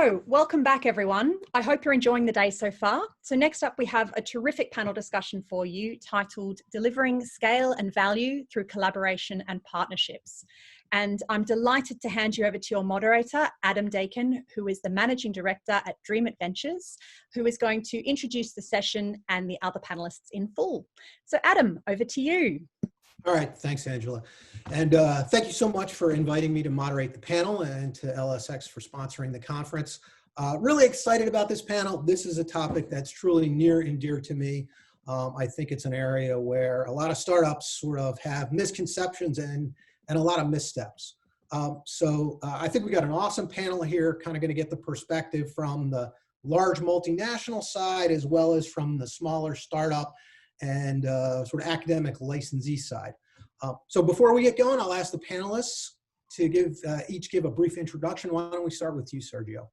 So, welcome back everyone. I hope you're enjoying the day so far. So next up we have a terrific panel discussion for you titled Delivering Scale and Value Through Collaboration and Partnerships. And I'm delighted to hand you over to your moderator, Adam Dakin, who is the Managing Director at Dreamit Ventures, who is going to introduce the session and the other panelists in full. So Adam, over to you. All right, thanks, Angela. And thank you so much for inviting me to moderate the panel and to LSX for sponsoring the conference. Really excited about this panel. This is a topic that's truly near and dear to me. I think it's an area where a lot of startups sort of have misconceptions and a lot of missteps. I think we got an awesome panel here, kind of going to get the perspective from the large multinational side as well as from the smaller startup and sort of academic licensee side. So before we get going, I'll ask the panelists to each give a brief introduction. Why don't we start with you, Sergio?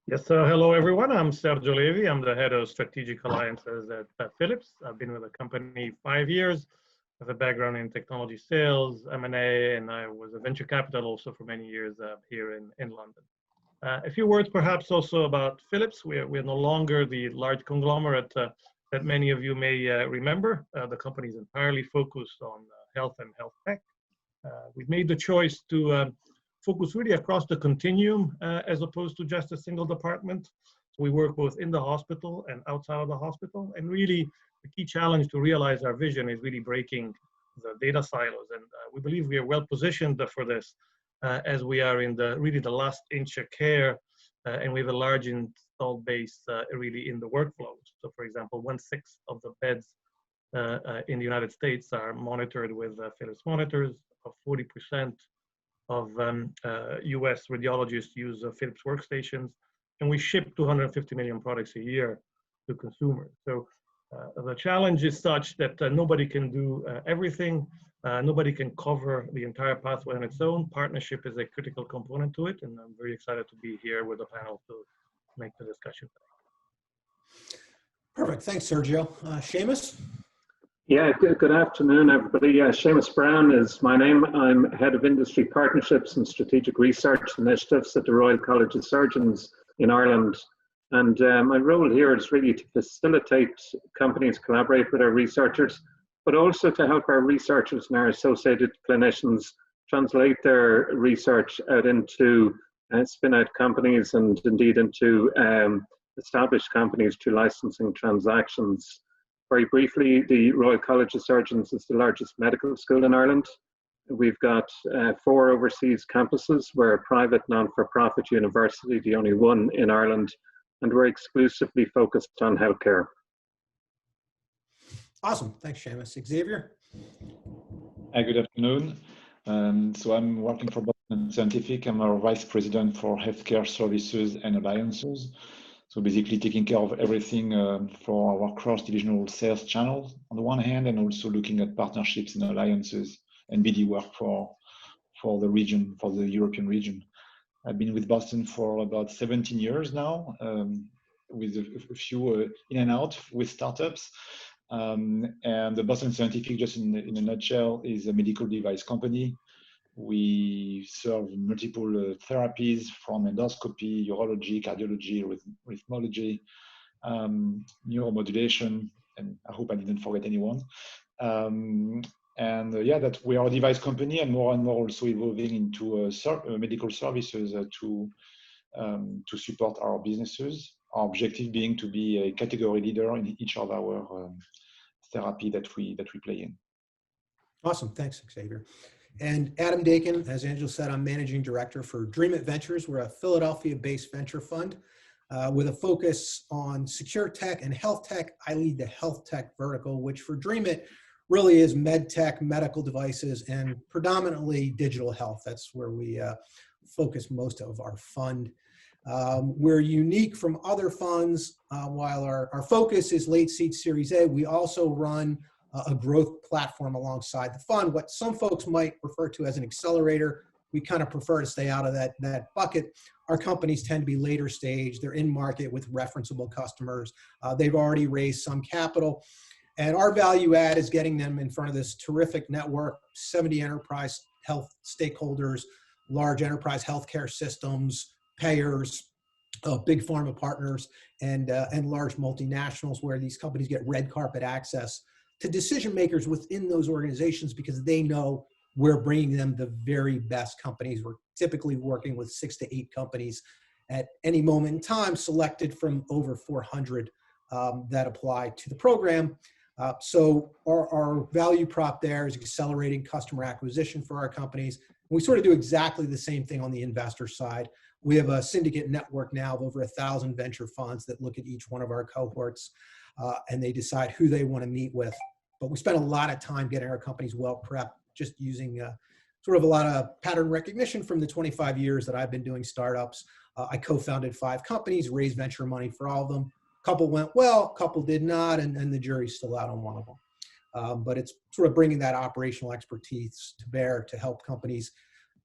Yes, hello everyone. I'm Sergio Levy. I'm the head of strategic alliances at Philips. I've been with the company 5 years. I have a background in technology sales, M&A, and I was a venture capital also for many years here in London. A few words perhaps also about Philips. We're no longer the large conglomerate that many of you may remember. The company is entirely focused on health and health tech. We've made the choice to focus really across the continuum as opposed to just a single department. So we work both in the hospital and outside of the hospital. And really, the key challenge to realize our vision is really breaking the data silos. And we believe we are well positioned for this as we are in really the last inch of care, and we have a large installed base really in the workflows. So for example, 1/6 of the beds in the United States are monitored with Philips monitors. 40% of US radiologists use Philips workstations, and we ship 250 million products a year to consumers. So the challenge is such that nobody can do everything. Nobody can cover the entire pathway on its own. Partnership is a critical component to it, and I'm very excited to be here with the panel to make the discussion. Perfect, thanks, Sergio. Seamus? Yeah, good afternoon, everybody. Seamus Browne is my name. I'm Head of Industry Partnerships and Strategic Research Initiatives at the Royal College of Surgeons in Ireland. And my role here is really to facilitate companies collaborate with our researchers, but also to help our researchers and our associated clinicians translate their research out into spin-out companies and indeed into established companies through licensing transactions. Very briefly, the Royal College of Surgeons is the largest medical school in Ireland. We've got 4 overseas campuses. We're a private non-for-profit university, the only one in Ireland, and we're exclusively focused on healthcare. Awesome, thanks, Seamus. Xavier? Hi, good afternoon. So I'm working for Boston Scientific. I'm our Vice President for Healthcare Services and Alliances. So basically taking care of everything for our cross-divisional sales channels on the one hand, and also looking at partnerships and alliances and BD work for the region, for the European region. I've been with Boston for about 17 years now, with a few in and out with startups. And the Boston Scientific, just in a nutshell, is a medical device company. We serve multiple therapies from endoscopy, urology, cardiology, rhythmology, neuromodulation, and I hope I didn't forget anyone. Yeah, that we are a device company, and more also evolving into medical services to support our businesses. Our objective being to be a category leader in each of our therapy that we play in. Awesome, thanks, Xavier. And Adam Dakin, as Angela said, I'm Managing Director for Dreamit Ventures. We're a Philadelphia-based venture fund with a focus on secure tech and health tech. I lead the health tech vertical, which for Dreamit really is med tech, medical devices, and predominantly digital health. That's where we focus most of our fund. We're unique from other funds. While our focus is late seed Series A, we also run a growth platform alongside the fund. What some folks might refer to as an accelerator, we kind of prefer to stay out of that bucket. Our companies tend to be later stage. They're in market with referenceable customers. They've already raised some capital. And our value add is getting them in front of this terrific network, 70 enterprise health stakeholders, large enterprise healthcare systems, payers, big pharma partners, and large multinationals, where these companies get red carpet access to decision makers within those organizations because they know we're bringing them the very best companies. We're typically working with 6 to 8 companies at any moment in time, selected from over 400 that apply to the program. So our value prop there is accelerating customer acquisition for our companies. We sort of do exactly the same thing on the investor side. We have a syndicate network now of over 1,000 venture funds that look at each one of our cohorts, and they decide who they want to meet with. But we spend a lot of time getting our companies well prepped, just using sort of a lot of pattern recognition from the 25 years that I've been doing startups. I co-founded 5 companies, raised venture money for all of them. A couple went well, a couple did not, and the jury's still out on one of them. But it's sort of bringing that operational expertise to bear to help companies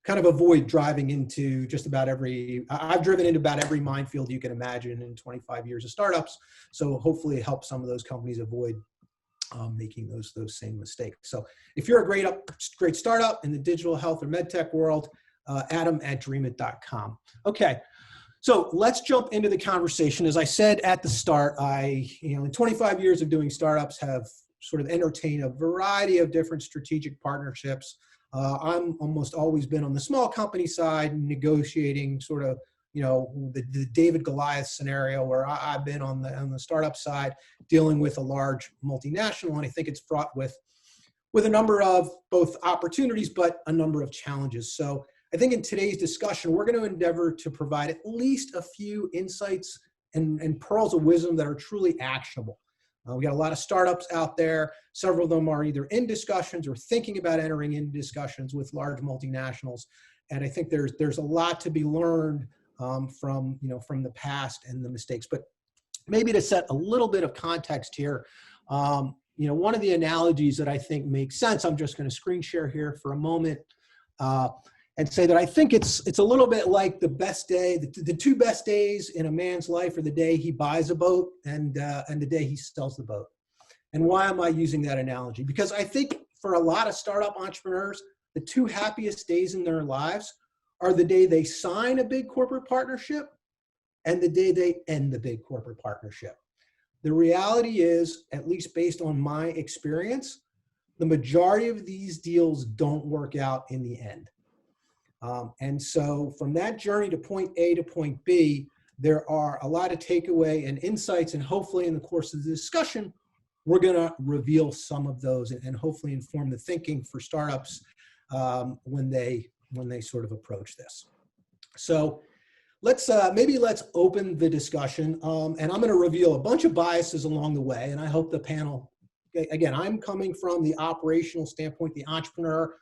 kind of avoid driving into just about I've driven into about every minefield you can imagine in 25 years of startups. So hopefully it helps some of those companies avoid making those same mistakes. So if you're a great startup in the digital health or medtech world, adam@dreamit.com. Okay. So let's jump into the conversation. As I said at the start, in 25 years of doing startups, have sort of entertained a variety of different strategic partnerships. I'm almost always been on the small company side, negotiating sort of, the David Goliath scenario, where I've been on the startup side, dealing with a large multinational, and I think it's fraught with a number of both opportunities, but a number of challenges. So I think in today's discussion, we're going to endeavor to provide at least a few insights and pearls of wisdom that are truly actionable. We got a lot of startups out there. Several of them are either in discussions or thinking about entering into discussions with large multinationals. And I think there's a lot to be learned from the past and the mistakes. But maybe to set a little bit of context here, one of the analogies that I think makes sense, I'm just going to screen share here for a moment, and say that I think it's a little bit like the best day, the 2 best days in a man's life are the day he buys a boat and the day he sells the boat. And why am I using that analogy? Because I think for a lot of startup entrepreneurs, the 2 happiest days in their lives are the day they sign a big corporate partnership and the day they end the big corporate partnership. The reality is, at least based on my experience, the majority of these deals don't work out in the end. And so from that journey to point A to point B, there are a lot of takeaway and insights, and hopefully in the course of the discussion, we're going to reveal some of those and hopefully inform the thinking for startups when they sort of approach this. So let's open the discussion, and I'm going to reveal a bunch of biases along the way, and I hope the panel, again, I'm coming from the operational standpoint, the entrepreneur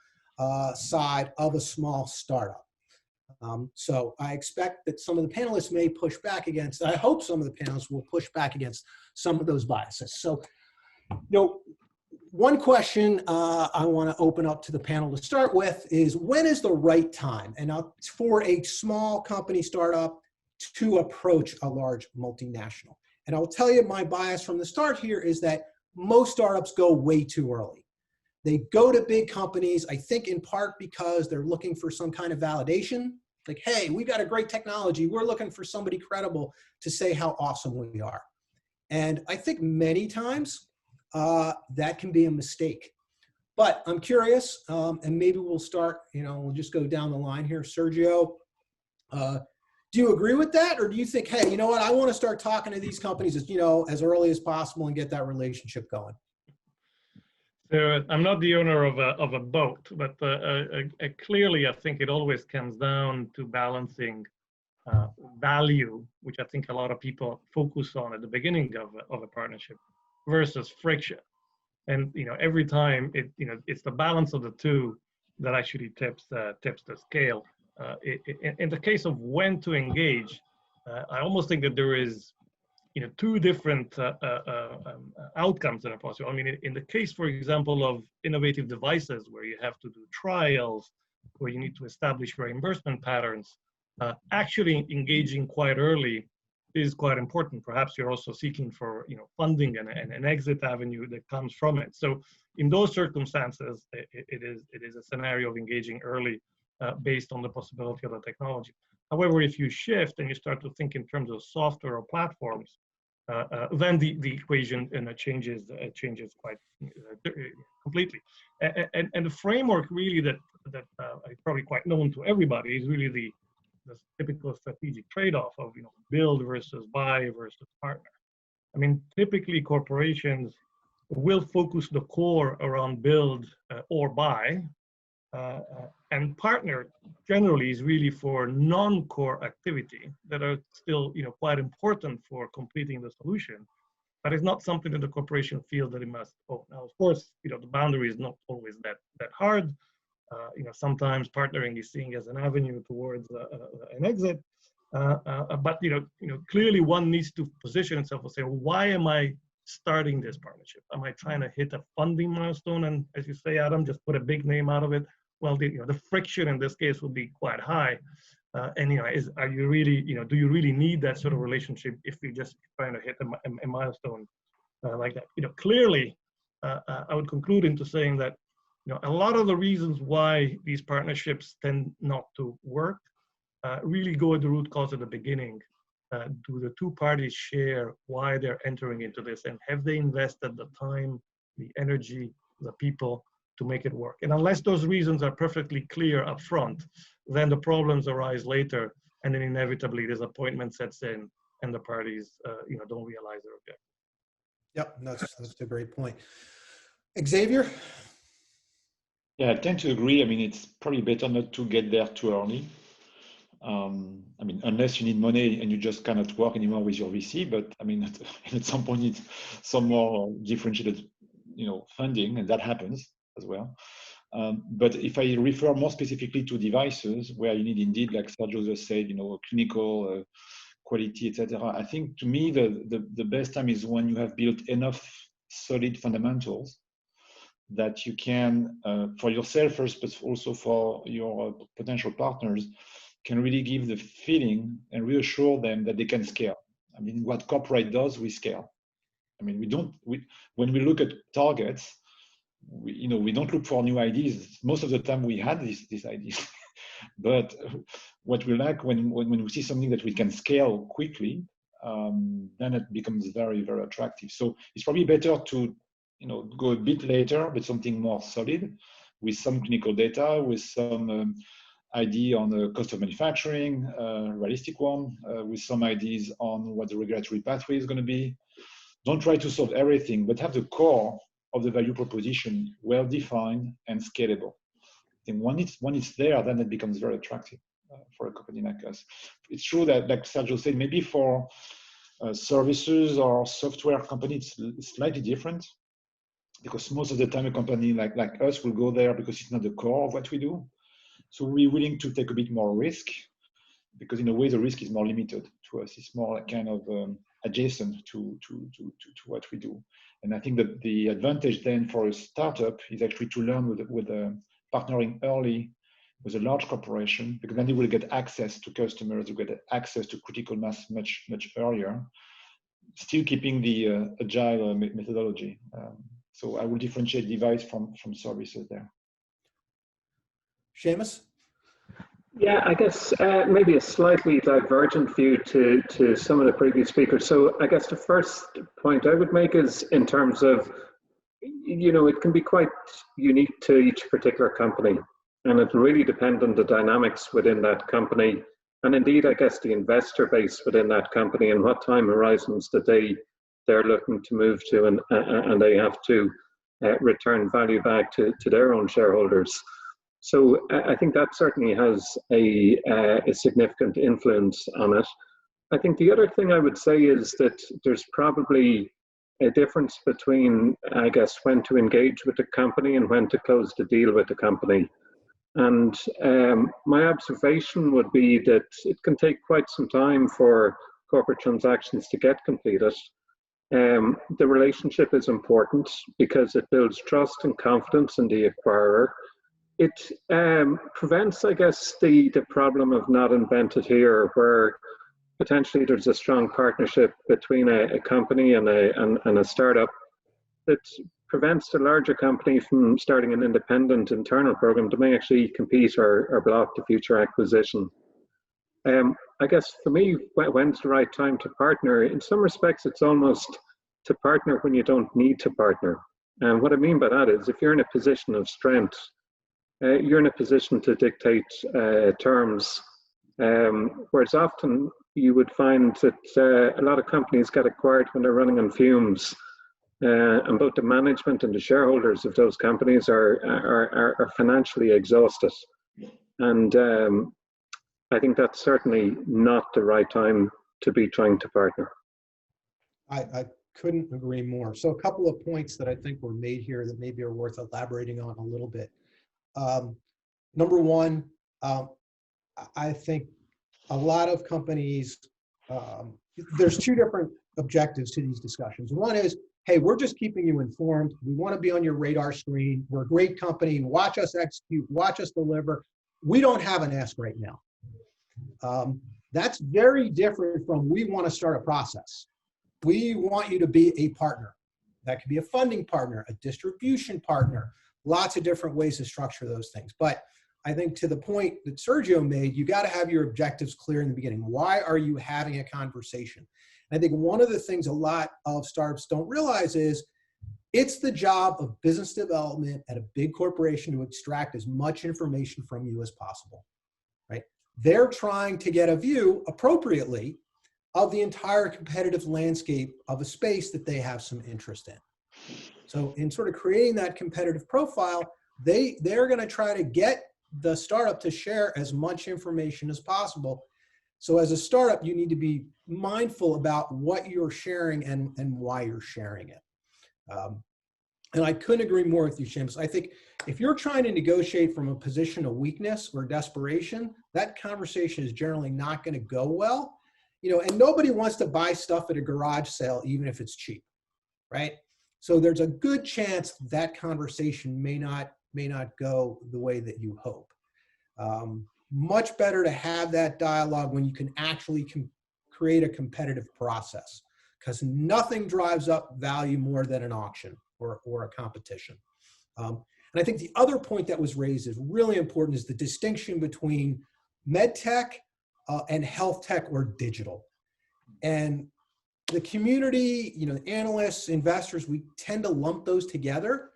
side of a small startup. So I expect that some of the panelists may push back against, I hope some of the panelists will push back against some of those biases. So, one question I want to open up to the panel to start with is, when is the right time for a small company startup to approach a large multinational? And I'll tell you, my bias from the start here is that most startups go way too early. They go to big companies, I think in part because they're looking for some kind of validation. Like, hey, we got a great technology. We're looking for somebody credible to say how awesome we are. And I think many times that can be a mistake. But I'm curious, and maybe we'll start, we'll just go down the line here. Sergio, do you agree with that? Or do you think, hey, you know what, I want to start talking to these companies as early as possible and get that relationship going? So I'm not the owner of a boat, but clearly I think it always comes down to balancing value, which I think a lot of people focus on at the beginning of a partnership, versus friction. And every time it's the balance of the 2 that actually tips the scale. In the case of when to engage, I almost think that there is 2 different outcomes that are possible. I mean, in the case, for example, of innovative devices where you have to do trials, where you need to establish reimbursement patterns, actually engaging quite early is quite important. Perhaps you're also seeking for funding and an exit avenue that comes from it. So in those circumstances, it is a scenario of engaging early based on the possibility of the technology. However, if you shift and you start to think in terms of software or platforms, then the equation changes quite completely. And the framework really that is probably quite known to everybody is really the typical strategic trade-off of build versus buy versus partner. I mean, typically corporations will focus the core around build or buy, and partner generally is really for non-core activity that are still quite important for completing the solution, but it's not something that the corporation feels that it must own. Now, of course, the boundary is not always that hard. Sometimes partnering is seen as an avenue towards an exit, but clearly one needs to position itself and say, why am I starting this partnership? Am I trying to hit a funding milestone? And as you say, Adam, just put a big name out of it. Well, the friction in this case will be quite high. And are you really, do you really need that sort of relationship if you're just trying to hit a milestone like that? Clearly, I would conclude into saying that a lot of the reasons why these partnerships tend not to work really go at the root cause at the beginning. Do the two parties share why they're entering into this, and have they invested the time, the energy, the people to make it work? And unless those reasons are perfectly clear up front, then the problems arise later, and then inevitably disappointment sets in, and the parties don't realize their objective. Yep, that's a great point. Xavier? Yeah, I tend to agree. I mean, it's probably better not to get there too early. I mean, unless you need money and you just cannot work anymore with your VC, but I mean, at some point, it's some more differentiated, funding, and that happens as well. But if I refer more specifically to devices where you need indeed, like Sergio just said, clinical quality, etc. I think to me, the best time is when you have built enough solid fundamentals that you can, for yourself first, but also for your potential partners, can really give the feeling and reassure them that they can scale. I mean, what corporate does, we scale. I mean, when we look at targets, we don't look for new ideas. Most of the time we had these ideas. But what we like when we see something that we can scale quickly, then it becomes very, very attractive. So it's probably better to go a bit later, but something more solid with some clinical data, with some idea on the cost of manufacturing, realistic one, with some ideas on what the regulatory pathway is going to be. Don't try to solve everything, but have the core of the value proposition well defined and scalable. I think when it's there, then it becomes very attractive for a company like us. It's true that, like Sergio said, maybe for services or software companies, it's slightly different, because most of the time a company like us will go there because it's not the core of what we do. So we're willing to take a bit more risk, because in a way the risk is more limited to us. It's more kind of adjacent to what we do. And I think that the advantage then for a startup is actually to learn with partnering early with a large corporation, because then they will get access to customers, they will get access to critical mass much earlier, still keeping the agile methodology. So I will differentiate device from services there. Seamus? Yeah, I guess maybe a slightly divergent view to some of the previous speakers. So I guess the first point I would make is in terms of, it can be quite unique to each particular company, and it really depends on the dynamics within that company, and indeed, I guess, the investor base within that company and what time horizons that they're looking to move to, and they have to return value back to their own shareholders. So I think that certainly has a significant influence on it. I think the other thing I would say is that there's probably a difference between, I guess, when to engage with the company and when to close the deal with the company. And my observation would be that it can take quite some time for corporate transactions to get completed. The relationship is important because it builds trust and confidence in the acquirer. It prevents, I guess, the problem of not invented here, where potentially there's a strong partnership between a company and a startup that prevents the larger company from starting an independent internal program that may actually compete or block the future acquisition. I guess for me, when's the right time to partner? In some respects, it's almost to partner when you don't need to partner. And what I mean by that is if you're in a position of strength, you're in a position to dictate terms, whereas often you would find that a lot of companies get acquired when they're running on fumes. And both the management and the shareholders of those companies are financially exhausted. And I think that's certainly not the right time to be trying to partner. I couldn't agree more. So a couple of points that I think were made here that maybe are worth elaborating on a little bit. Number one, I think a lot of companies, there's two different objectives to these discussions. One is, hey, we're just keeping you informed. We want to be on your radar screen. We're a great company. Watch us execute, watch us deliver. We don't have an ask right now. That's very different from we want to start a process. We want you to be a partner. That could be a funding partner, a distribution partner, lots of different ways to structure those things. But I think to the point that Sergio made, you got to have your objectives clear in the beginning. Why are you having a conversation? And I think one of the things a lot of startups don't realize is it's the job of business development at a big corporation to extract as much information from you as possible, right? They're trying to get a view appropriately of the entire competitive landscape of a space that they have some interest in. So in sort of creating that competitive profile, they're going to try to get the startup to share as much information as possible. So as a startup, you need to be mindful about what you're sharing and why you're sharing it. And I couldn't agree more with you, Seamus. I think if you're trying to negotiate from a position of weakness or desperation, that conversation is generally not going to go well. You know, and nobody wants to buy stuff at a garage sale, even if it's cheap, right? So there's a good chance that conversation may not go the way that you hope. Much better to have that dialogue when you can actually create a competitive process, because nothing drives up value more than an auction or a competition. And I think the other point that was raised is really important is the distinction between medtech and health tech or digital. And the community, you know, analysts, investors, we tend to lump those together.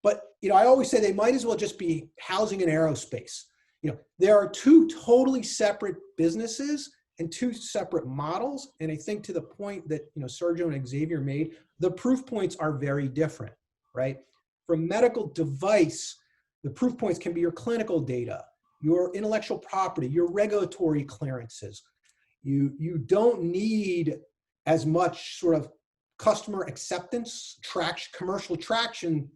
But, you know, I always say they might as well just be housing and aerospace. You know, there are two totally separate businesses and two separate models. And I think to the point that, you know, Sergio and Xavier made, the proof points are very different, right? For medical device, the proof points can be your clinical data, your intellectual property, your regulatory clearances. You don't need as much sort of customer acceptance, commercial traction.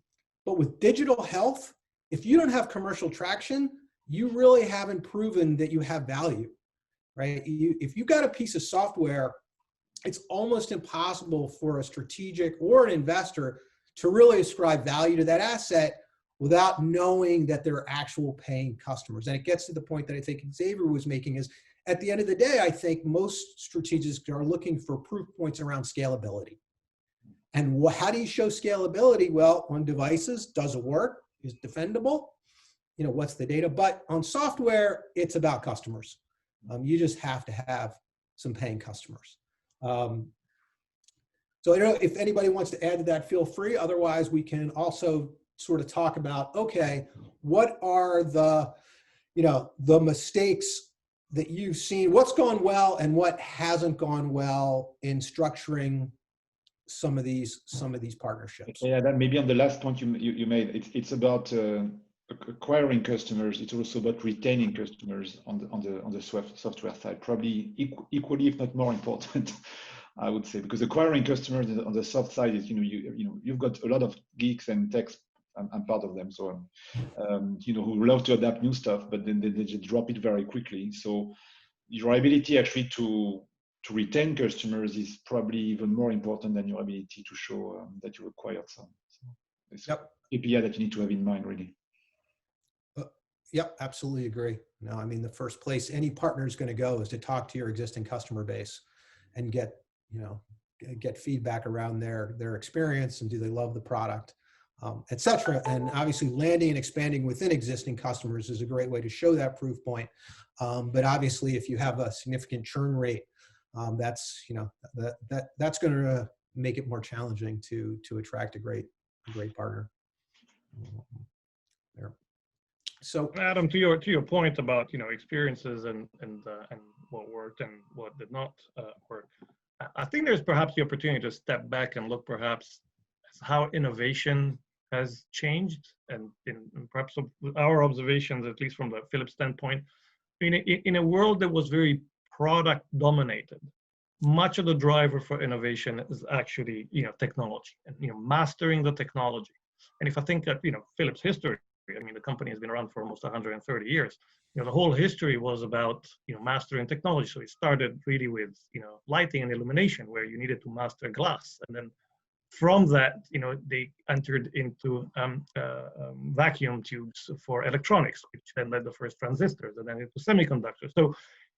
But with digital health, if you don't have commercial traction, you really haven't proven that you have value, right? If you've got a piece of software, it's almost impossible for a strategic or an investor to really ascribe value to that asset without knowing that they're actual paying customers. And it gets to the point that I think Xavier was making is, at the end of the day, I think most strategists are looking for proof points around scalability. And how do you show scalability? Well, on devices, does it work? Is it defendable? You know, what's the data? But on software, it's about customers. You just have to have some paying customers. So I don't know if anybody wants to add to that, feel free. Otherwise, we can also sort of talk about, okay, what are the, you know, the mistakes that you've seen, what's gone well and what hasn't gone well in structuring some of these partnerships. Yeah, that maybe on the last point you made, it's about acquiring customers. It's also about retaining customers on the software side, probably equally, if not more important, I would say, because acquiring customers on the soft side is, you've got a lot of geeks and techs. I'm part of them, so who love to adapt new stuff, but then they just drop it very quickly. So your ability actually to retain customers is probably even more important than your ability to show that you acquired some. So it's a KPI that you need to have in mind, really. Yep, absolutely agree. No, I mean, the first place any partner is going to go is to talk to your existing customer base and get feedback around their experience and do they love the product. et cetera. And obviously landing and expanding within existing customers is a great way to show that proof point. But obviously if you have a significant churn rate, that's, you know, that's going to make it more challenging to attract a great partner. There. So Adam, to your point about, you know, experiences and what worked and what did not work, I think there's perhaps the opportunity to step back and look perhaps at how innovation has changed, and perhaps our observations, at least from the Philips standpoint, in a world that was very product dominated, much of the driver for innovation is actually, you know, technology and, you know, mastering the technology. And if I think that, you know, Philips history, I mean, the company has been around for almost 130 years. You know, the whole history was about, you know, mastering technology. So it started really with, you know, lighting and illumination, where you needed to master glass. And then from that, you know, they entered into vacuum tubes for electronics, which then led the first transistors, and then into semiconductors. So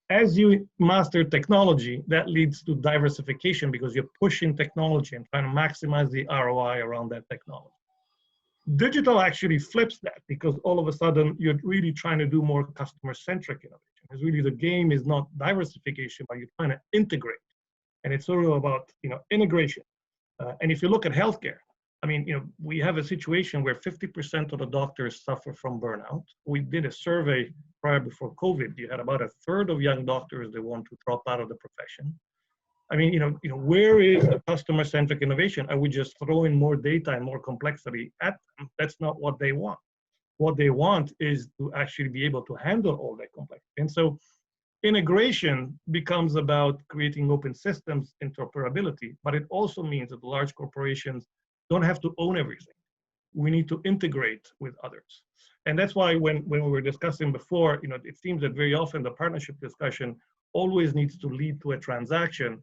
as you master technology, that leads to diversification, because you're pushing technology and trying to maximize the ROI around that technology. Digital actually flips that, because all of a sudden you're really trying to do more customer-centric innovation. It's really, the game is not diversification, but you're trying to integrate. And it's sort of about, you know, integration. And if you look at healthcare, I mean, you know, we have a situation where 50% of the doctors suffer from burnout. We did a survey prior before COVID. You had about a third of young doctors that want to drop out of the profession. I mean, you know, where is the customer-centric innovation? Are we just throwing more data and more complexity at them? That's not what they want. What they want is to actually be able to handle all that complexity. And so integration becomes about creating open systems, interoperability, but it also means that the large corporations don't have to own everything. We need to integrate with others. And that's why when we were discussing before, you know, it seems that very often the partnership discussion always needs to lead to a transaction.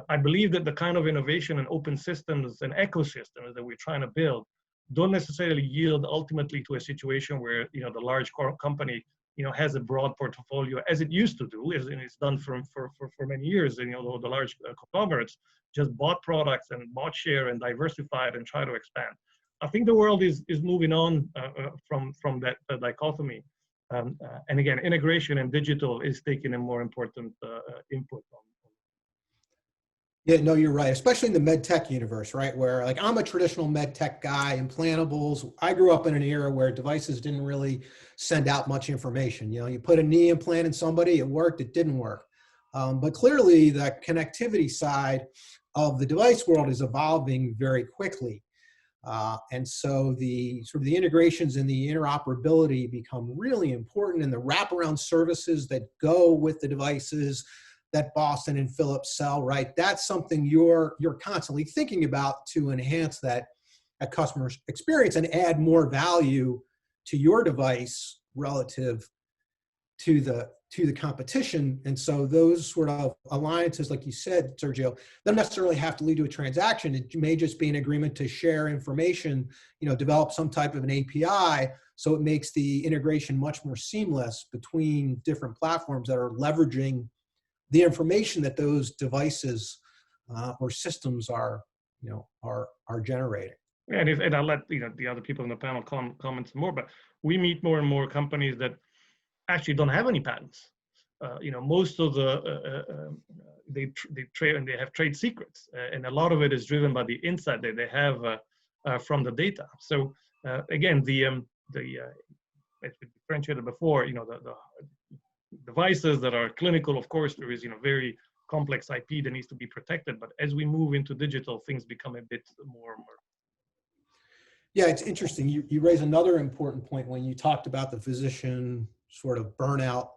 I believe that the kind of innovation and open systems and ecosystems that we're trying to build don't necessarily yield ultimately to a situation where, you know, the large company, you know, has a broad portfolio as it used to do, and it's done for many years. And, you know, the large conglomerates just bought products and bought share and diversified and try to expand. I think the world is moving on from that dichotomy. And again, integration and digital is taking a more important input on. Yeah, no, you're right. Especially in the med tech universe, right? Where, like, I'm a traditional med tech guy, implantables. I grew up in an era where devices didn't really send out much information. You know, you put a knee implant in somebody, it worked, it didn't work. But clearly the connectivity side of the device world is evolving very quickly. And so the sort of the integrations and the interoperability become really important, and the wraparound services that go with the devices that Boston and Philips sell, right? That's something you're constantly thinking about to enhance that customer experience and add more value to your device relative to the competition. And so those sort of alliances, like you said, Sergio, don't necessarily have to lead to a transaction. It may just be an agreement to share information, you know, develop some type of an API, so it makes the integration much more seamless between different platforms that are leveraging the information that those devices or systems are, you know, are generating. Yeah, and I'll let, you know, the other people in the panel comment some more, but we meet more and more companies that actually don't have any patents. You know, most of the they trade, and they have trade secrets, and a lot of it is driven by the insight that they have from the data. So again, as we differentiated before, you know, the devices that are clinical, of course, there is, you know, very complex IP that needs to be protected. But as we move into digital, things become a bit more. Yeah, it's interesting. You raise another important point when you talked about the physician sort of burnout.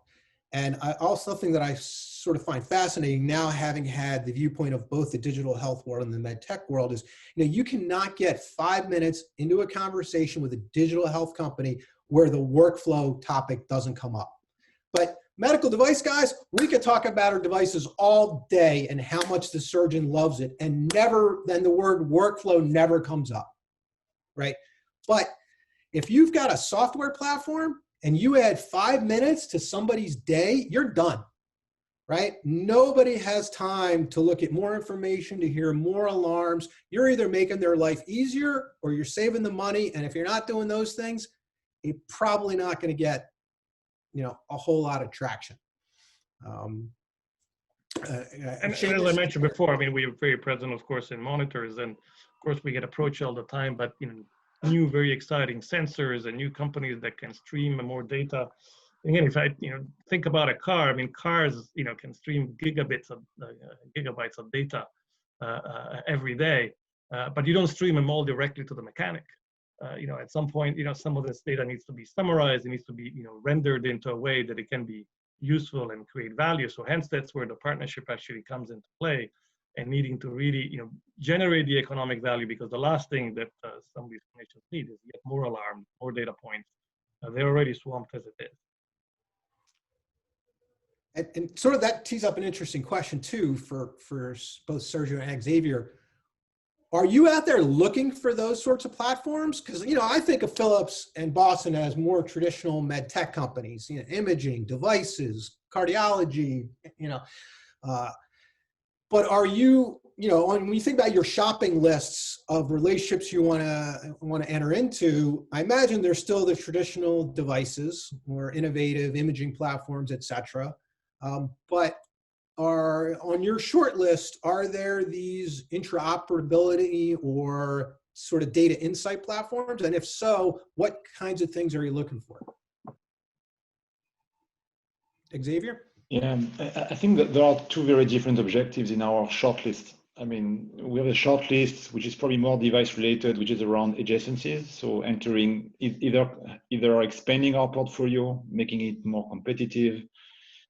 And also something that I sort of find fascinating now, having had the viewpoint of both the digital health world and the med tech world, is, you know, you cannot get 5 minutes into a conversation with a digital health company where the workflow topic doesn't come up. But medical device guys, we could talk about our devices all day and how much the surgeon loves it, and then the word workflow never comes up, right? But if you've got a software platform and you add 5 minutes to somebody's day, you're done. right? Nobody has time to look at more information, to hear more alarms. You're either making their life easier or you're saving the money. And if you're not doing those things, you're probably not going to get, a whole lot of traction. And as I mentioned before, I mean, we are very present, of course, in monitors, and of course we get approached all the time, but new, very exciting sensors and new companies that can stream more data. Again, if I think about a car, I mean, cars can stream gigabytes of data every day, but you don't stream them all directly to the mechanic. At some point, some of this data needs to be summarized. It needs to be rendered into a way that it can be useful and create value. So hence, that's where the partnership actually comes into play, and needing to really generate the economic value, because the last thing that some of these clinicians need is get more alarms, more data points. They're already swamped as it is. And sort of that tees up an interesting question too for both Sergio and Xavier. Are you out there looking for those sorts of platforms? Because I think of Philips and Boston as more traditional med tech companies, imaging, devices, cardiology, but are you, when you think about your shopping lists of relationships you want to enter into, I imagine there's still the traditional devices or innovative imaging platforms, et cetera. But on your short list, are there these interoperability or sort of data insight platforms? And if so, what kinds of things are you looking for? Xavier? Yeah, I think that there are two very different objectives in our shortlist. I mean, we have a shortlist which is probably more device related, which is around adjacencies. So entering either expanding our portfolio, making it more competitive,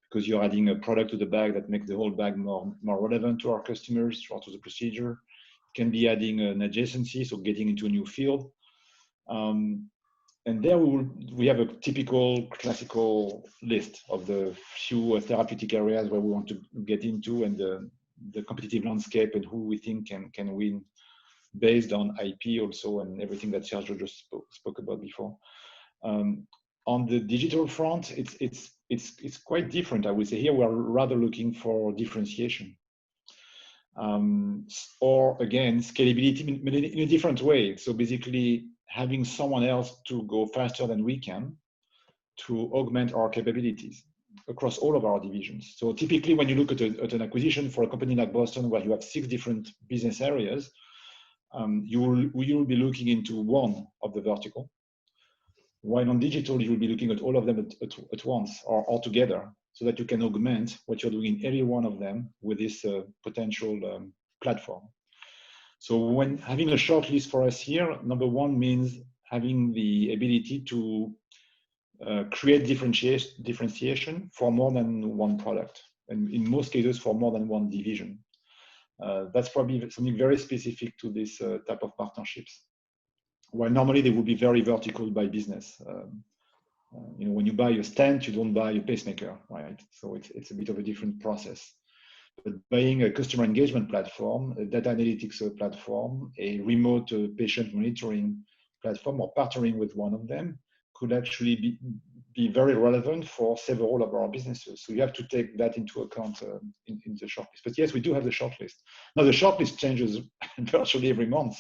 because you're adding a product to the bag that makes the whole bag more relevant to our customers or to the procedure. It can be adding an adjacency, so getting into a new field. And there we have a typical classical list of the few therapeutic areas where we want to get into, and the competitive landscape, and who we think can win based on IP also, and everything that Sergio just spoke about before. On the digital front, it's quite different, I would say. Here we are rather looking for differentiation, or again scalability in a different way. So basically, having someone else to go faster than we can to augment our capabilities across all of our divisions. So typically, when you look at an acquisition for a company like Boston, where you have 6 different business areas, you will be looking into one of the vertical. While on digital, you'll be looking at all of them at once or all together, so that you can augment what you're doing in every one of them with this potential platform. So when having a short list for us here, number one means having the ability to create differentiation for more than one product, and in most cases for more than one division. That's probably something very specific to this type of partnerships. While normally they would be very vertical by business. When you buy a stent, you don't buy a pacemaker, right? So it's a bit of a different process. But buying a customer engagement platform, a data analytics platform, a remote patient monitoring platform, or partnering with one of them could actually be very relevant for several of our businesses. So you have to take that into account in the shortlist. But yes, we do have the shortlist. Now the shortlist changes virtually every month,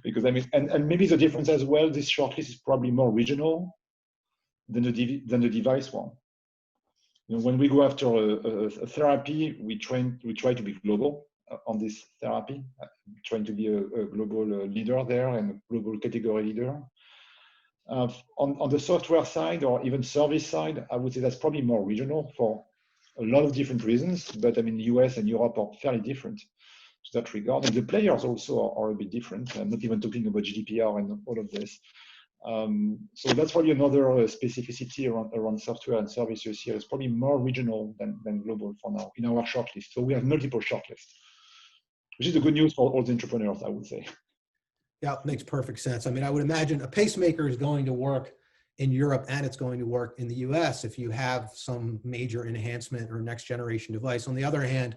because I mean, and maybe the difference as well, this shortlist is probably more regional than the device one. When we go after a therapy, we try to be global on this therapy, trying to be a global leader there and a global category leader. On the software side or even service side, I would say that's probably more regional for a lot of different reasons. But I mean, US and Europe are fairly different to that regard. And the players also are a bit different. I'm not even talking about GDPR and all of this. So that's probably another specificity around software and services here. It's probably more regional than global for now in our shortlist. So we have multiple shortlists, which is the good news for all the entrepreneurs, I would say. Yeah, it makes perfect sense. I mean, I would imagine a pacemaker is going to work in Europe and it's going to work in the US if you have some major enhancement or next generation device. On the other hand,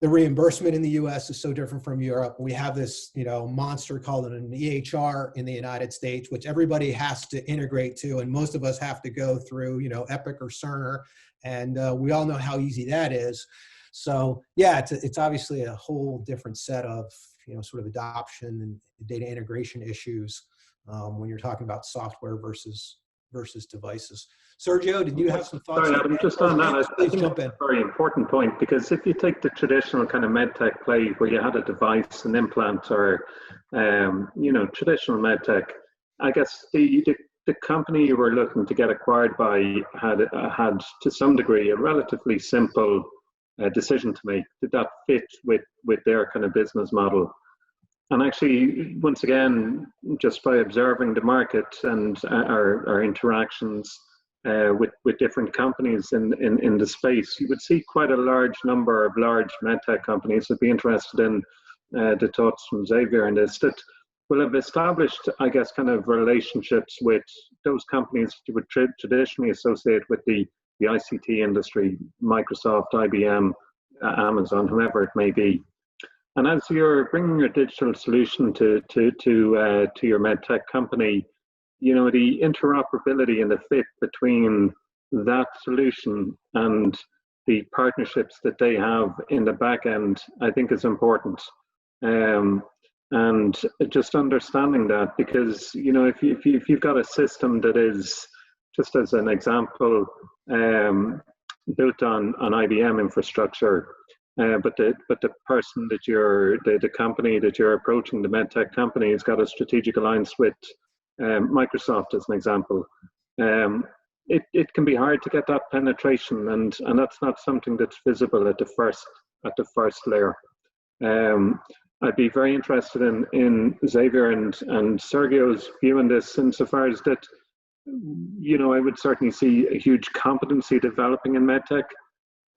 the reimbursement in the US is so different from Europe. We have this, monster called an EHR in the United States, which everybody has to integrate to, and most of us have to go through, Epic or Cerner, and we all know how easy that is. So yeah, it's obviously a whole different set of, sort of adoption and data integration issues when you're talking about software versus devices. Sergio, did you have some thoughts? Sorry, Adam, just on that, I think jump that's in. a very important point, because if you take the traditional kind of medtech play where you had a device, an implant, or traditional medtech, I guess the company you were looking to get acquired by had to some degree a relatively simple decision to make. Did that fit with their kind of business model? And actually, once again, just by observing the market and our interactions with different companies in the space, you would see quite a large number of large medtech companies that would be interested in the thoughts from Xavier in this, that will have established, I guess, kind of relationships with those companies that you would traditionally associate with the ICT industry, Microsoft, IBM, Amazon, whoever it may be. And as you're bringing your digital solution to your medtech company, the interoperability and the fit between that solution and the partnerships that they have in the back end, I think is important. And just understanding that, because if you've got a system that is, just as an example, built on IBM infrastructure, but the person that the company that you're approaching, the medtech company, has got a strategic alliance with Microsoft, as an example. It can be hard to get that penetration, and that's not something that's visible at the first layer. I'd be very interested in Xavier and Sergio's view on this, insofar as that, I would certainly see a huge competency developing in medtech,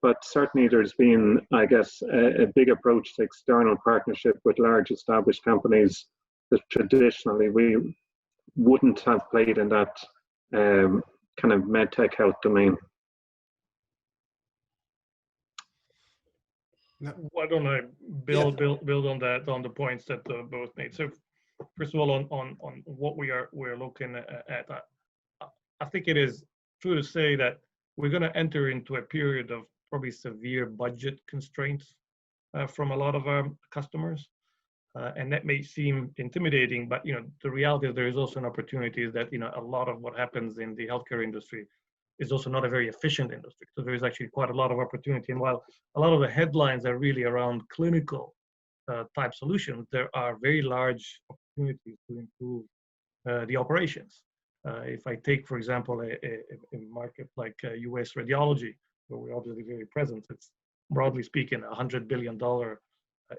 but certainly there's been, I guess, a big approach to external partnership with large established companies that traditionally we wouldn't have played in that kind of medtech health domain. Why don't I build on that, on the points that both made? So first of all, on what we're looking at, I think it is true to say that we're going to enter into a period of probably severe budget constraints from a lot of our customers, and that may seem intimidating, but the reality is there is also an opportunity that a lot of what happens in the healthcare industry is also not a very efficient industry. So there is actually quite a lot of opportunity. And while a lot of the headlines are really around clinical type solutions, there are very large opportunities to improve the operations. If I take, for example, a market like US radiology, where we're obviously very present, it's broadly speaking a $100 billion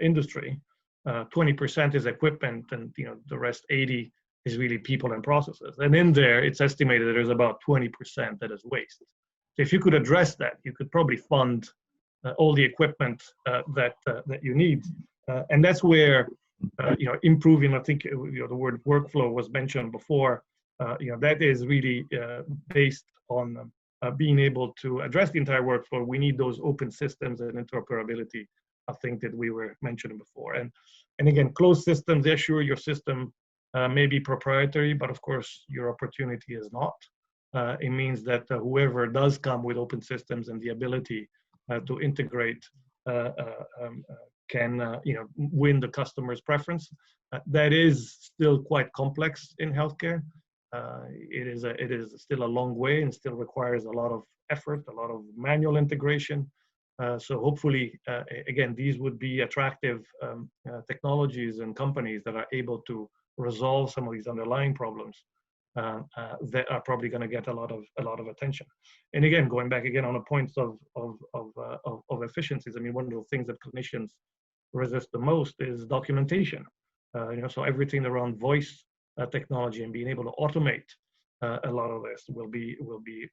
industry. 20% is equipment, and the rest 80 is really people and processes. And in there, it's estimated that there's about 20% that is waste. So if you could address that, you could probably fund all the equipment that you need, and that's where improving. I think the word workflow was mentioned before. That is really based on being able to address the entire workflow. We need those open systems and interoperability, I think, that we were mentioning before. And again, closed systems, they're sure your system may be proprietary, but of course your opportunity is not. It means that whoever does come with open systems and the ability to integrate can win the customer's preference. That is still quite complex in healthcare. It is still a long way and still requires a lot of effort, a lot of manual integration. So hopefully, again, these would be attractive technologies and companies that are able to resolve some of these underlying problems that are probably going to get a lot of attention. And again, going back again on the points of efficiencies, I mean, one of the things that clinicians resist the most is documentation. So everything around voice technology and being able to automate a lot of this will be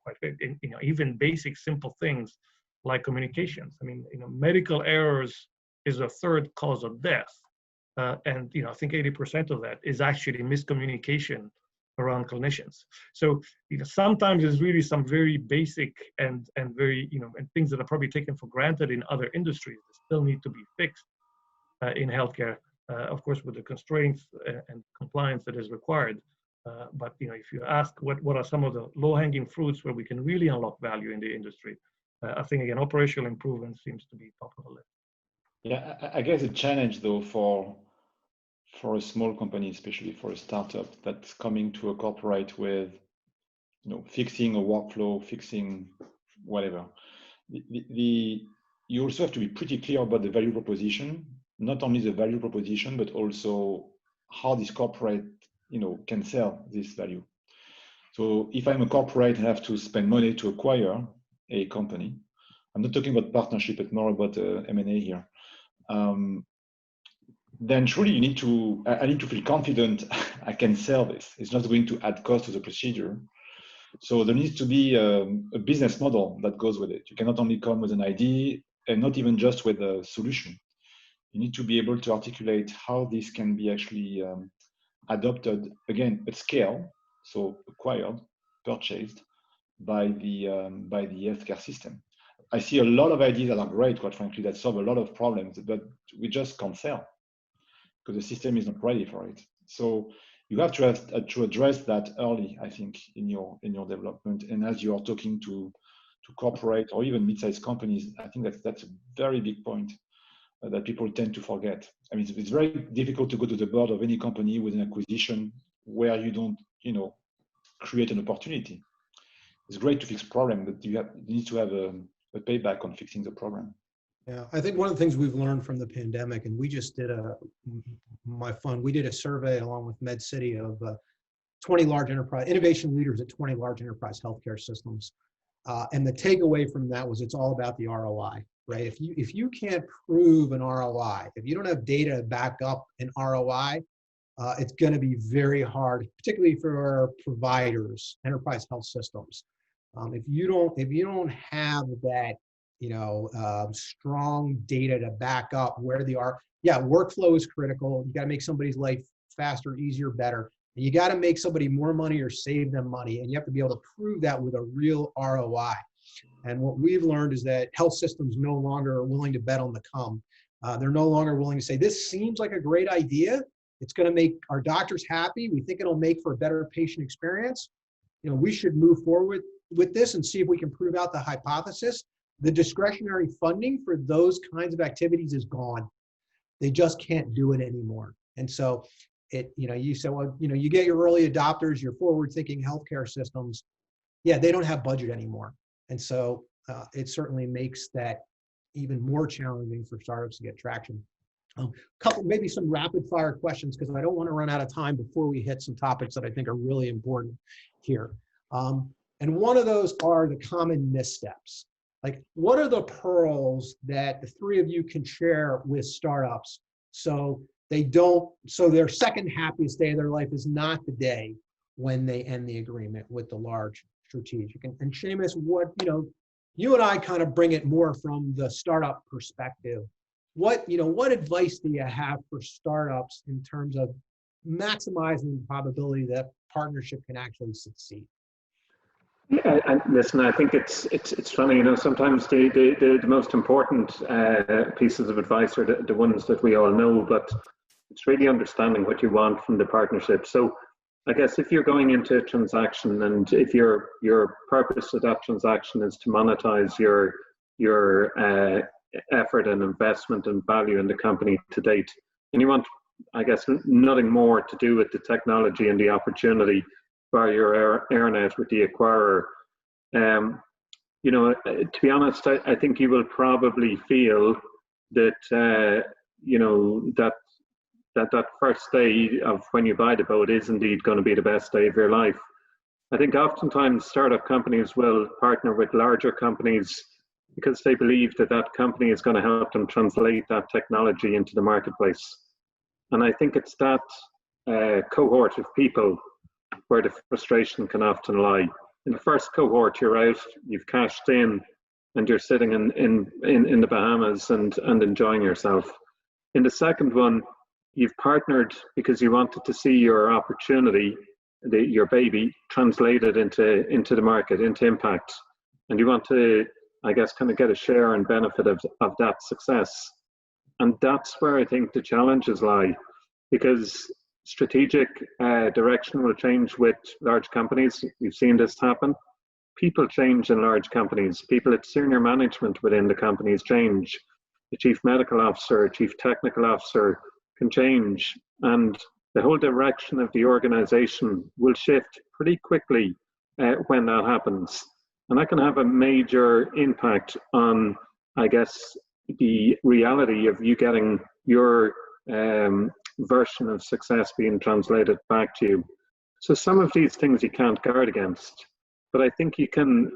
quite big. And, even basic simple things like communications. I mean, medical errors is a third cause of death, and I think 80% of that is actually miscommunication around clinicians. So sometimes there's really some very basic and very, and things that are probably taken for granted in other industries that still need to be fixed in healthcare, of course, with the constraints and compliance that is required. But if you ask what are some of the low-hanging fruits where we can really unlock value in the industry, I think again operational improvement seems to be top of the list. Yeah, I guess the challenge though for a small company, especially for a startup that's coming to a corporate with, fixing a workflow, fixing whatever, you also have to be pretty clear about the value proposition, not only the value proposition, but also how this corporate, can sell this value. So if I'm a corporate and have to spend money to acquire a company, I'm not talking about partnership, but more about M&A here. Then truly I need to feel confident I can sell this. It's not going to add cost to the procedure. So there needs to be a business model that goes with it. You cannot only come with an idea and not even just with a solution. You need to be able to articulate how this can be actually adopted, again, at scale, so acquired, purchased by the healthcare system. I see a lot of ideas that are great, quite frankly, that solve a lot of problems, but we just can't sell because the system is not ready for it. So you have to address that early, I think, in your development. And as you are talking to corporate or even mid-sized companies, I think that's a very big point that people tend to forget. I mean, it's very difficult to go to the board of any company with an acquisition where you don't, create an opportunity. It's great to fix problem, but you need to have a payback on fixing the problem. Yeah, I think one of the things we've learned from the pandemic, and we just did we did a survey along with MedCity of 20 large enterprise innovation leaders at 20 large enterprise healthcare systems. And the takeaway from that was it's all about the ROI, right? If you can't prove an ROI, if you don't have data to back up an ROI, it's going to be very hard, particularly for providers, enterprise health systems. If you don't have that, strong data to back up where they are. Yeah, workflow is critical. You got to make somebody's life faster, easier, better. And you got to make somebody more money or save them money. And you have to be able to prove that with a real ROI. And what we've learned is that health systems no longer are willing to bet on the come. They're no longer willing to say, this seems like a great idea. It's going to make our doctors happy. We think it'll make for a better patient experience. We should move forward with this and see if we can prove out the hypothesis. The discretionary funding for those kinds of activities is gone. They just can't do it anymore. And so you say, well, you get your early adopters, your forward-thinking healthcare systems. Yeah, they don't have budget anymore. And so it certainly makes that even more challenging for startups to get traction. Maybe some rapid fire questions, because I don't want to run out of time before we hit some topics that I think are really important here. And one of those are the common missteps. Like, what are the pearls that the three of you can share with startups so their second happiest day of their life is not the day when they end the agreement with the large strategic? And Seamus, you and I kind of bring it more from the startup perspective. What advice do you have for startups in terms of maximizing the probability that partnership can actually succeed? Yeah, and listen, I think it's funny, sometimes the most important pieces of advice are the ones that we all know, but it's really understanding what you want from the partnership. So I guess if you're going into a transaction and if your purpose of that transaction is to monetize your effort and investment and value in the company to date, and you want, I guess, nothing more to do with the technology and the opportunity by your earn-out with the acquirer. To be honest, I think you will probably feel that that first day of when you buy the boat is indeed going to be the best day of your life. I think oftentimes startup companies will partner with larger companies because they believe that company is going to help them translate that technology into the marketplace. And I think it's that cohort of people where the frustration can often lie. In the first cohort, you're out, you've cashed in, and you're sitting in the Bahamas and enjoying yourself. In the second one, you've partnered because you wanted to see your opportunity your baby translated into the market, into impact, and you want to, I guess, kind of get a share and benefit of that success. And that's where I think the challenges lie, because strategic direction will change with large companies. We've seen this happen. People change in large companies. People at senior management within the companies change. The chief medical officer, chief technical officer can change, and the whole direction of the organization will shift pretty quickly when that happens. And that can have a major impact on, I guess, the reality of you getting your version of success being translated back to you. So some of these things you can't guard against, but I think you can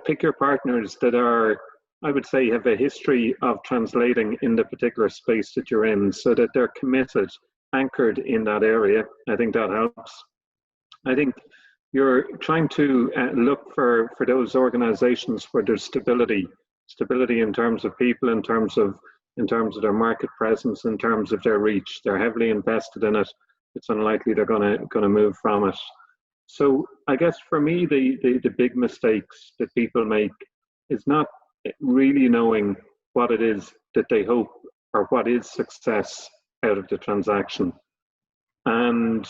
pick your partners that are, I would say, have a history of translating in the particular space that you're in, so that they're committed, anchored in that area. I think that helps. I think you're trying to look for those organizations where there's stability in terms of people, in terms of their market presence, in terms of their reach. They're heavily invested in it. It's unlikely they're going to move from it. So I guess for me, the big mistakes that people make is not really knowing what it is that they hope, or what is success out of the transaction. And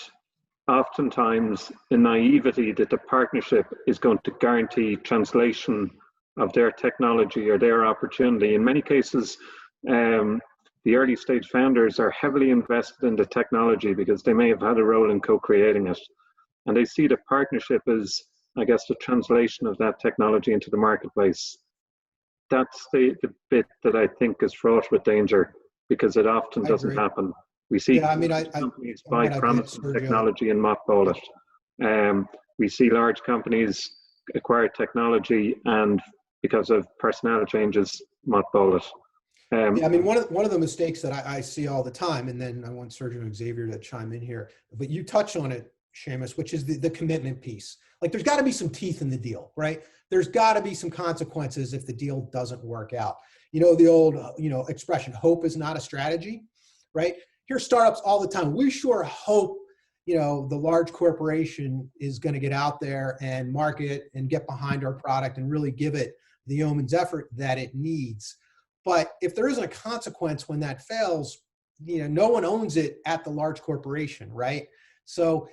oftentimes the naivety that the partnership is going to guarantee translation of their technology or their opportunity. In many cases, the early stage founders are heavily invested in the technology because they may have had a role in co-creating it. And they see the partnership as, I guess, the translation of that technology into the marketplace. That's the bit that I think is fraught with danger, because it often doesn't happen. We see companies buy promising technology and mothball it. We see large companies acquire technology and, because of personnel changes, mothball it. Yeah, I mean, one of the mistakes that I see all the time, and then I want Sergio and Xavier to chime in here, but you touch on it, Seamus, which is the commitment piece. Like, there's got to be some teeth in the deal, right? There's got to be some consequences if the deal doesn't work out. You know, the old, expression, hope is not a strategy, right? Here's startups all the time. We sure hope, the large corporation is going to get out there and market and get behind our product and really give it the yeoman's effort that it needs. But if there isn't a consequence when that fails, no one owns it at the large corporation, right? So,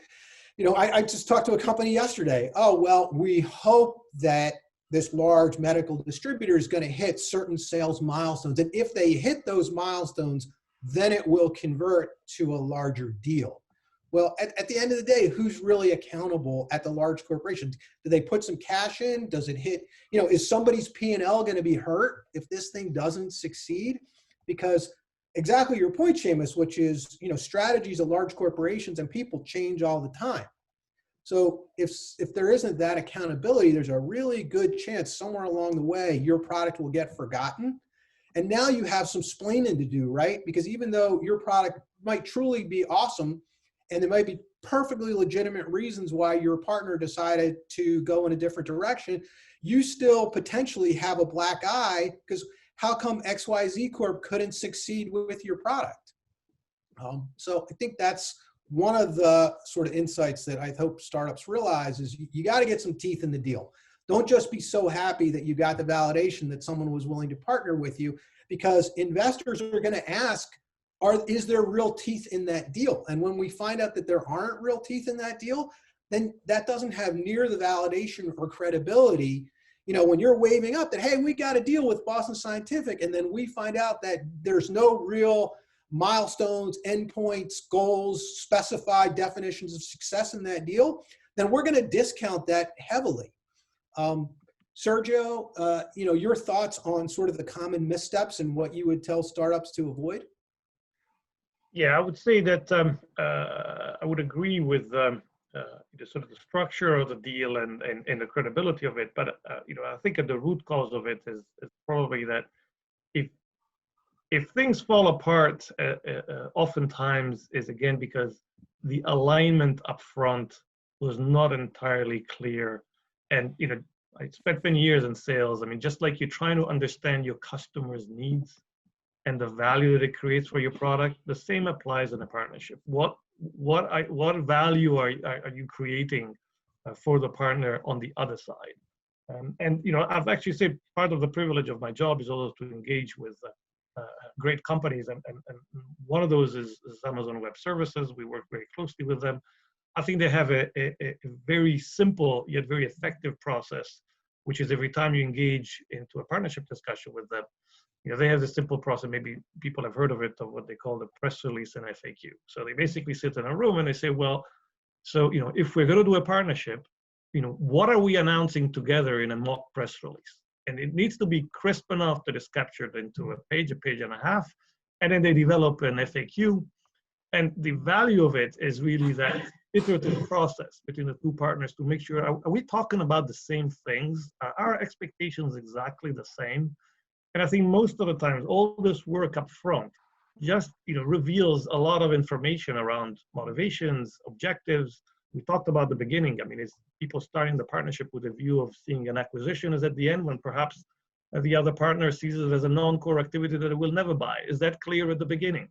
I just talked to a company yesterday. Oh, well, we hope that this large medical distributor is going to hit certain sales milestones. And if they hit those milestones, then it will convert to a larger deal. Well, at the end of the day, who's really accountable at the large corporation? Do they put some cash in? Does it hit, is somebody's P&L going to be hurt if this thing doesn't succeed? Because exactly your point, Seamus, which is, strategies of large corporations and people change all the time. So if there isn't that accountability, there's a really good chance somewhere along the way, your product will get forgotten. And now you have some splaining to do, right? Because even though your product might truly be awesome, and there might be perfectly legitimate reasons why your partner decided to go in a different direction, you still potentially have a black eye, because how come XYZ Corp couldn't succeed with your product? So I think that's one of the sort of insights that I hope startups realize is you got to get some teeth in the deal. Don't just be so happy that you got the validation that someone was willing to partner with you, because investors are going to ask, is there real teeth in that deal? And when we find out that there aren't real teeth in that deal, then that doesn't have near the validation or credibility. When you're waving up that, hey, we got a deal with Boston Scientific, and then we find out that there's no real milestones, endpoints, goals, specified definitions of success in that deal, then we're going to discount that heavily. Sergio, your thoughts on sort of the common missteps and what you would tell startups to avoid? Yeah, I would say that I would agree with the sort of the structure of the deal and the credibility of it. But I think at the root cause of it is probably that if things fall apart, oftentimes is again because the alignment up front was not entirely clear. And I spent many years in sales. I mean, just like you're trying to understand your customer's needs and the value that it creates for your product, the same applies in a partnership. What what value are you creating for the partner on the other side? And I've actually said part of the privilege of my job is also to engage with great companies, and one of those is Amazon Web Services. We work very closely with them. I think they have a very simple yet very effective process, which is every time you engage into a partnership discussion with them, they have this simple process. Maybe people have heard of it, of what they call the press release and FAQ. So they basically sit in a room and they say, well, so if we're going to do a partnership, what are we announcing together in a mock press release? And it needs to be crisp enough that it's captured into a page and a half, and then they develop an FAQ. And the value of it is really that iterative process between the two partners to make sure, are we talking about the same things? Are our expectations exactly the same? And I think most of the times, all this work up front just reveals a lot of information around motivations, objectives. We talked about the beginning. I mean, it's people starting the partnership with a view of seeing an acquisition as at the end, when perhaps the other partner sees it as a non-core activity that it will never buy. Is that clear at the beginning?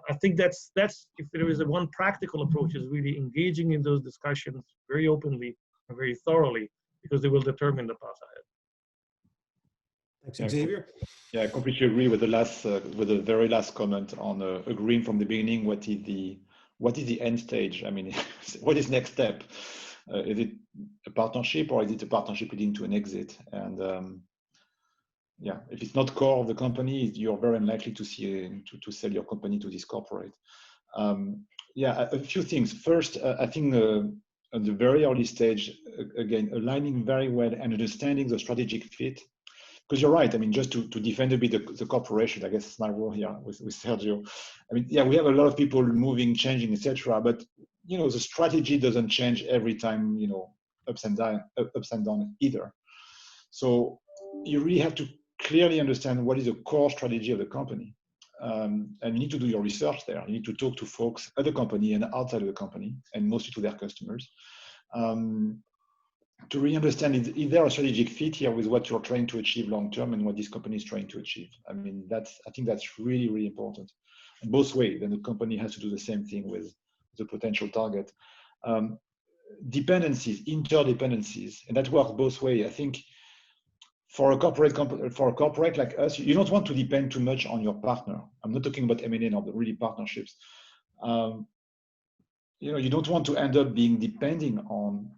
I think that's if there is one practical approach, is really engaging in those discussions very openly and very thoroughly, because they will determine the path ahead. Thanks, Xavier. Yeah, I completely agree with the very last comment on agreeing from the beginning what is the end stage. I mean, what is next step? Is it a partnership, or is it a partnership leading to an exit? And yeah, if it's not core of the company, you're very unlikely to see to sell your company to this corporate. Yeah, a few things. First, I think at the very early stage, again, aligning very well and understanding the strategic fit. Because you're right. I mean, just to defend a bit the corporation, I guess it's my role here with Sergio. I mean, yeah, we have a lot of people moving, changing, etc. But the strategy doesn't change every time. Ups and down either. So you really have to clearly understand what is the core strategy of the company, and you need to do your research there. You need to talk to folks at the company and outside of the company, and mostly to their customers. To really understand, is there a strategic fit here with what you're trying to achieve long term and what this company is trying to achieve? I mean, I think that's really, really important. And both ways, then the company has to do the same thing with the potential target. Dependencies, interdependencies, and that works both ways. I think for a corporate like us, you don't want to depend too much on your partner. I'm not talking about M&A or really partnerships. You don't want to end up being depending on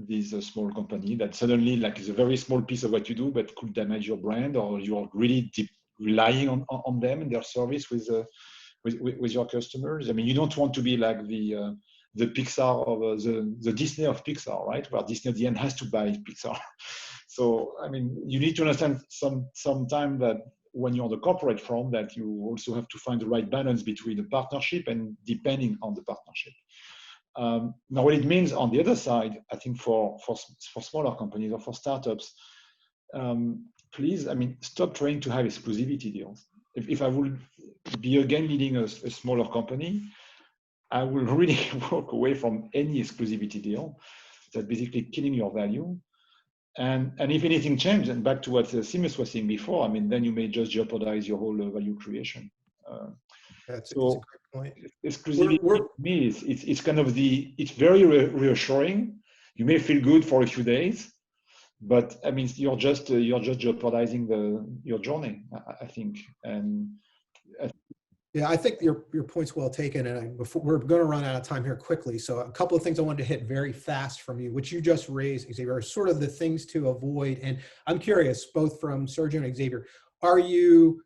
this small company that suddenly is a very small piece of what you do, but could damage your brand, or you're really relying on them and their service with your customers. I mean, you don't want to be like the Pixar of the Disney of Pixar, right? Where Disney at the end has to buy Pixar. So, I mean, you need to understand sometime that when you're on the corporate front, that you also have to find the right balance between the partnership and depending on the partnership. Now, what it means on the other side, I think for smaller companies or for startups, please, I mean, stop trying to have exclusivity deals. If I would be again leading a smaller company, I will really walk away from any exclusivity deal. That's basically killing your value. And if anything changes, and back to what Seamus was saying before, I mean, then you may just jeopardize your whole value creation. That's a great point. Exclusivity to me it's kind of it's very reassuring. You may feel good for a few days, but I mean, you're just jeopardizing your journey, I think. And yeah, I think your point's well taken, and before we're going to run out of time here quickly. So a couple of things I wanted to hit very fast from you, which you just raised, Xavier, are sort of the things to avoid. And I'm curious, both from Sergio and Xavier, are you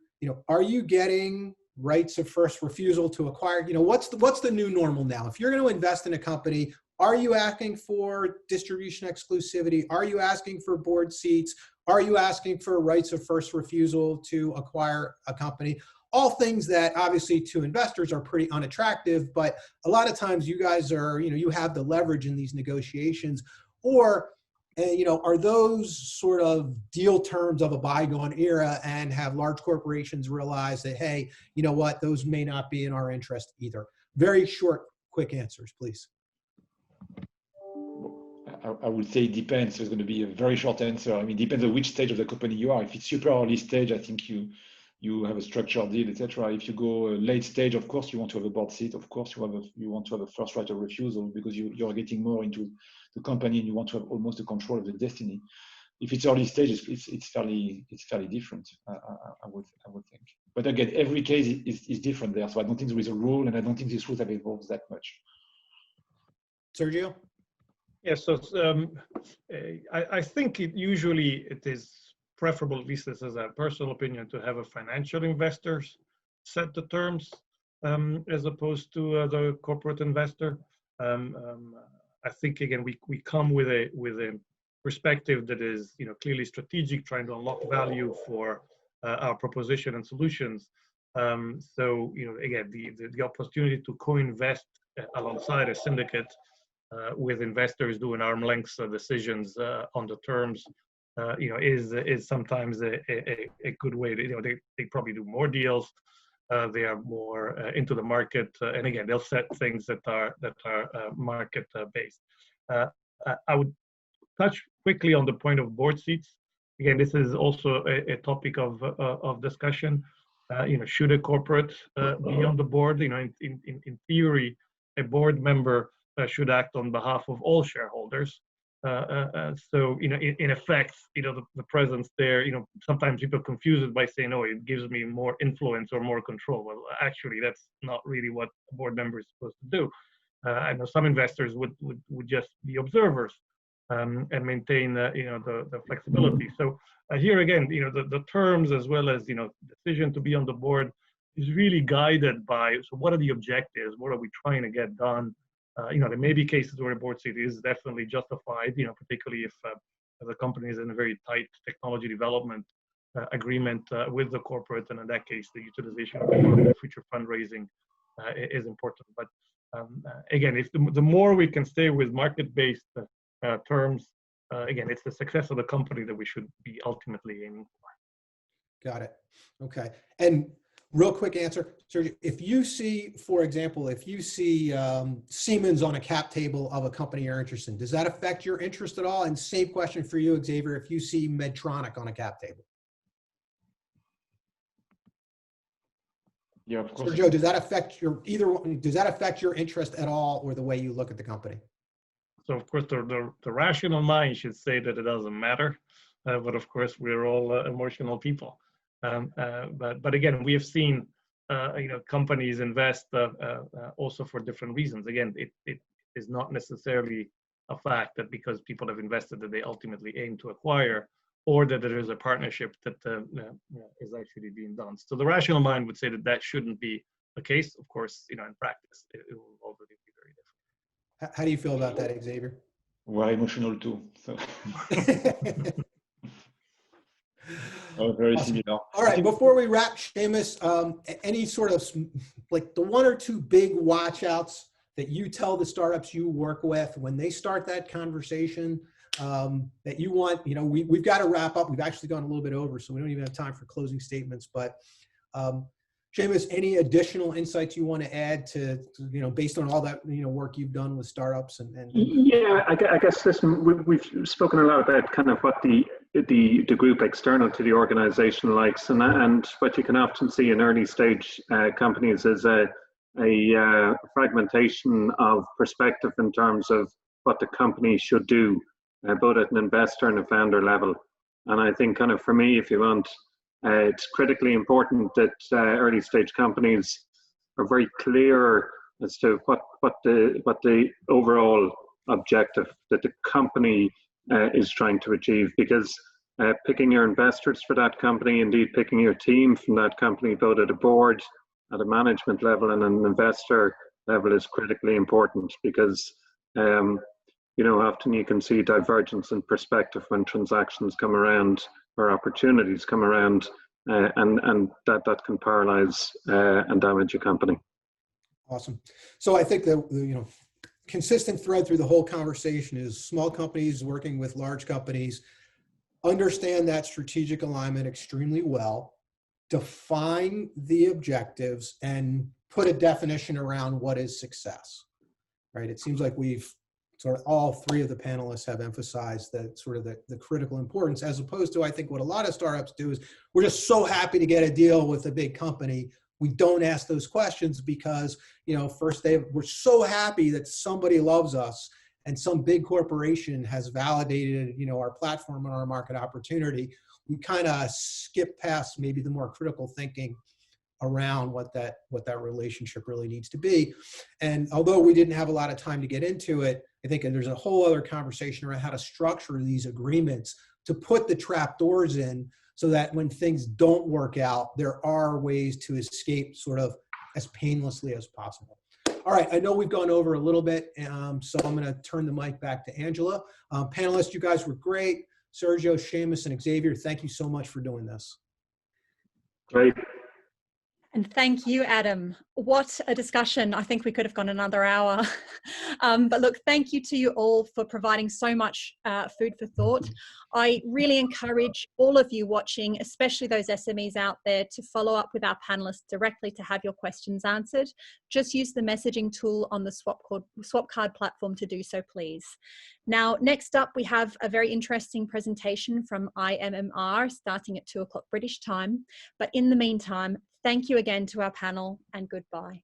getting rights of first refusal to acquire? What's the new normal now? If you're going to invest in a company, are you asking for distribution exclusivity? Are you asking for board seats? Are you asking for rights of first refusal to acquire a company? All things that obviously to investors are pretty unattractive, but a lot of times you guys are, you have the leverage in these negotiations. Or, are those sort of deal terms of a bygone era, and have large corporations realized that, hey, you know what, those may not be in our interest either? Very short, quick answers, please. I would say it depends. So it's going to be a very short answer. I mean, it depends on which stage of the company you are. If it's super early stage, I think you you have a structured deal, etc. If you go late stage, of course, you want to have a board seat. Of course, you want to have a first right of refusal because you're getting more into the company and you want to have almost the control of the destiny. If it's early stage, it's fairly different. I would think. But again, every case is different there, so I don't think there is a rule, and I don't think these rules have evolved that much. Sergio? Yes, so I think usually it is preferable, at least this is a personal opinion, to have a financial investor set the terms as opposed to the corporate investor. I think again we come with a perspective that is clearly strategic, trying to unlock value for our proposition and solutions. So again the opportunity to co-invest alongside a syndicate with investors doing arm length decisions on the terms, is sometimes a good way to, they probably do more deals, they are more into the market, and again they'll set things that are market based. I would touch quickly on the point of board seats. Again, this is also a topic of discussion. Should a corporate be on the board? In theory, a board member should act on behalf of all shareholders. So, in effect, the presence there, sometimes people confuse it by saying, oh, it gives me more influence or more control. Well, actually, that's not really what a board member is supposed to do. I know some investors would just be observers and maintain, the flexibility. So here again, the terms as well as, decision to be on the board is really guided by, so what are the objectives? What are we trying to get done? There may be cases where a board seat is definitely justified, particularly if the company is in a very tight technology development agreement with the corporate, and in that case, the utilization of the future fundraising is important. But again, if the more we can stay with market-based terms, again, it's the success of the company that we should be ultimately aiming for. Got it. Okay. And real quick answer, Sergio, if you see, for example, Siemens on a cap table of a company you're interested in, does that affect your interest at all? And same question for you, Xavier, if you see Medtronic on a cap table. Yeah, of course. Sergio, does that affect your interest at all, or the way you look at the company? So of course, the rational mind should say that it doesn't matter, but of course we're all emotional people. But again, we have seen companies invest also for different reasons. Again, it is not necessarily a fact that because people have invested that they ultimately aim to acquire, or that there is a partnership that is actually being done. So the rational mind would say that shouldn't be the case. Of course, in practice, it will already be very different. How do you feel about that, Xavier? We're emotional too. So. Very awesome. similar. All right, before we wrap, Seamus, any sort of like the one or two big watch outs that you tell the startups you work with when they start that conversation that you want, we've got to wrap up. We've actually gone a little bit over, so we don't even have time for closing statements, but Seamus, any additional insights you want to add to based on all that, work you've done with startups and Yeah, I guess listen, we've spoken a lot about kind of what the group external to the organization likes, and what you can often see in early stage companies is a fragmentation of perspective in terms of what the company should do, both at an investor and a founder level. And I think kind of for me, if you want, it's critically important that early stage companies are very clear as to what the overall objective that the company is trying to achieve, because picking your investors for that company, indeed picking your team from that company, both at a board, at a management level and an investor level, is critically important, because often you can see divergence in perspective when transactions come around or opportunities come around, and that can paralyze and damage a company. Awesome. So I think that consistent thread through the whole conversation is small companies working with large companies understand that strategic alignment extremely well, define the objectives, and put a definition around what is success. Right? It seems like we've sort of all three of the panelists have emphasized that sort of the critical importance, as opposed to, I think, what a lot of startups do is we're just so happy to get a deal with a big company. We don't ask those questions because, you know, first we're so happy that somebody loves us and some big corporation has validated, you know, our platform and our market opportunity. We kind of skip past maybe the more critical thinking around what that relationship really needs to be. And although we didn't have a lot of time to get into it, I think there's a whole other conversation around how to structure these agreements to put the trap doors in so that when things don't work out, there are ways to escape sort of as painlessly as possible. All right, I know we've gone over a little bit, so I'm going to turn the mic back to Angela. Panelists, you guys were great. Sergio, Seamus, and Xavier, thank you so much for doing this. Great. And thank you, Adam. What a discussion. I think we could have gone another hour. But look, thank you to you all for providing so much food for thought. I really encourage all of you watching, especially those SMEs out there, to follow up with our panelists directly to have your questions answered. Just use the messaging tool on the Swapcard platform to do so, please. Now, next up, we have a very interesting presentation from IMMR starting at 2 o'clock British time. But in the meantime, thank you again to our panel and goodbye.